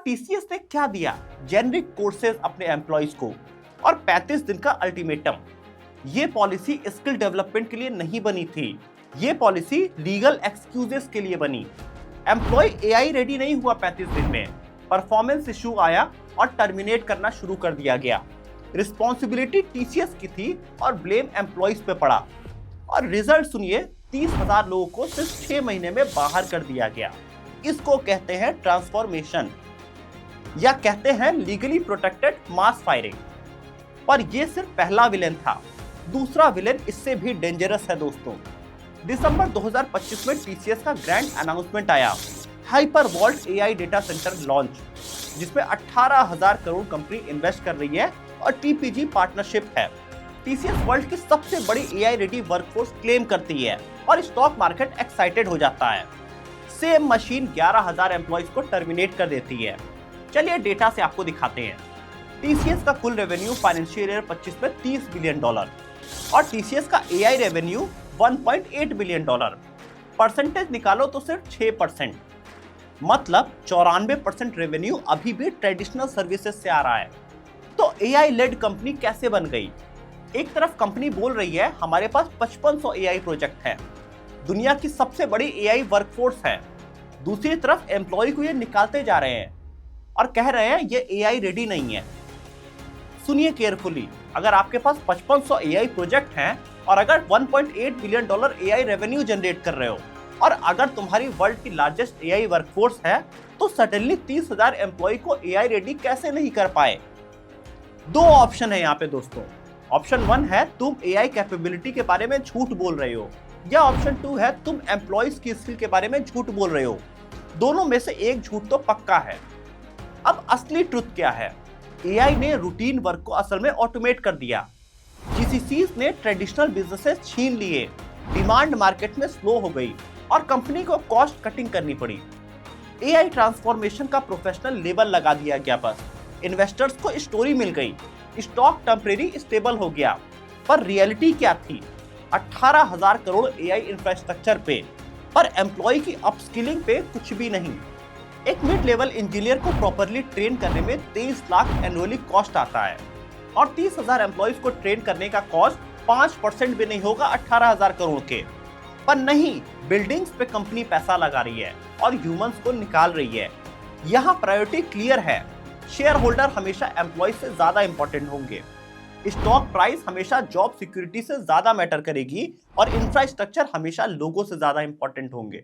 TCS ने क्या दिया? जेनरिक कोर्सेज अपने एम्प्लॉइज को और 35 दिन का अल्टीमेटम। ये पॉलिसी स्किल डेवलपमेंट के लिए नहीं बनी थी, ये पॉलिसी लीगल एक्सक्यूजेस के लिए बनी। एम्प्लॉय एआई रेडी नहीं हुआ 35 दिन में, परफॉर्मेंस इशू आया और टर्मिनेट करना शुरू कर दिया गया। रिस्पॉन्सिबिलिटी टीसीएस की थी और ब्लेम एम्प्लॉइज पे पड़ा। और रिजल्ट सुनिए, 30,000 लोगों को सिर्फ 6 महीने में बाहर कर दिया गया। इसको कहते हैं ट्रांसफॉर्मेशन, या कहते हैं लीगली प्रोटेक्टेड मास फायरिंग। पर यह सिर्फ पहला विलेन था, दूसरा विलेन इससे भी डेंजरस है दोस्तों। दिसंबर 2025 में टीसीएस का ग्रैंड अनाउंसमेंट आया, hyper vault AI data centre launch, जिसमें 18,000 करोड़ कंपनी इन्वेस्ट कर रही है और टीपीजी पार्टनरशिप है। टीसीएस वर्ल्ड की सबसे बड़ी एआई रेडी वर्कफोर्स क्लेम करती है और स्टॉक मार्केट एक्साइटेड हो जाता है। सेम मशीन 11,000 एम्प्लॉइज को टर्मिनेट कर देती है। चलिए डेटा से आपको दिखाते हैं। टीसीएस का कुल रेवेन्यू फाइनेंशियल ईयर 25 में $30 बिलियन और टीसीएस का एआई रेवेन्यू $1.8 बिलियन। परसेंटेज निकालो तो सिर्फ 6%, मतलब 94% रेवेन्यू अभी भी ट्रेडिशनल सर्विसेज से आ रहा है। तो एआई लेड कंपनी कैसे बन गई? एक तरफ कंपनी बोल रही है हमारे पास 5500 एआई प्रोजेक्ट है, दुनिया की सबसे बड़ी एआई वर्कफोर्स है। दूसरी तरफ एम्प्लॉय को ये निकालते जा रहे हैं और कह रहे हैं ये एआई रेडी नहीं है। सुनिए केयरफुली, अगर आपके पास 5500 एआई प्रोजेक्ट हैं और अगर $1.8 बिलियन एआई रेवेन्यू जनरेट कर रहे हो और अगर तुम्हारी वर्ल्ड की लार्जेस्ट एआई वर्कफोर्स है, तो सडनली 30,000 एम्प्लॉय को एआई रेडी कैसे नहीं कर पाए? दो ऑप्शन है यहाँ पे दोस्तों। ऑप्शन 1 है तुम एआई कैपेबिलिटी के बारे में झूठ बोल रहे हो, या ऑप्शन 2 है तुम एम्प्लॉइज की स्किल के बारे में झूठ बोल रहे हो। दोनों में से एक झूठ तो पक्का है। अब असली ट्रुथ क्या है? एआई ने रूटीन वर्क को असल में ऑटोमेट कर दिया। जीसीसीज ने ट्रेडिशनल बिजनेसेस छीन लिए, डिमांड मार्केट में स्लो हो गई और कंपनी को कॉस्ट कटिंग करनी पड़ी। एआई ट्रांसफॉर्मेशन का प्रोफेशनल लेबल लगा दिया गया, बस इन्वेस्टर्स को स्टोरी मिल गई, स्टॉक टेम्परेरी स्टेबल हो गया। पर रियलिटी क्या थी? 18,000 करोड़ एआई इंफ्रास्ट्रक्चर पे, पर एम्प्लॉय की अपस्किलिंग पे कुछ भी नहीं। एक मिड लेवल इंजीनियर को प्रॉपरली ट्रेन करने में 23 लाख एनुअली कॉस्ट आता है और 30,000 एम्प्लॉइज को ट्रेन करने का कॉस्ट 5% भी नहीं होगा 18,000 करोड़ के। पर नहीं, बिल्डिंग्स पे कंपनी पैसा लगा रही है और ह्यूमंस को निकाल रही है। यहाँ प्रायोरिटी क्लियर है, शेयर होल्डर हमेशा एम्प्लॉइज से ज्यादा इंपॉर्टेंट होंगे, स्टॉक प्राइस हमेशा जॉब सिक्योरिटी से ज्यादा मैटर करेगी और इंफ्रास्ट्रक्चर हमेशा लोगों से ज्यादा इंपॉर्टेंट होंगे।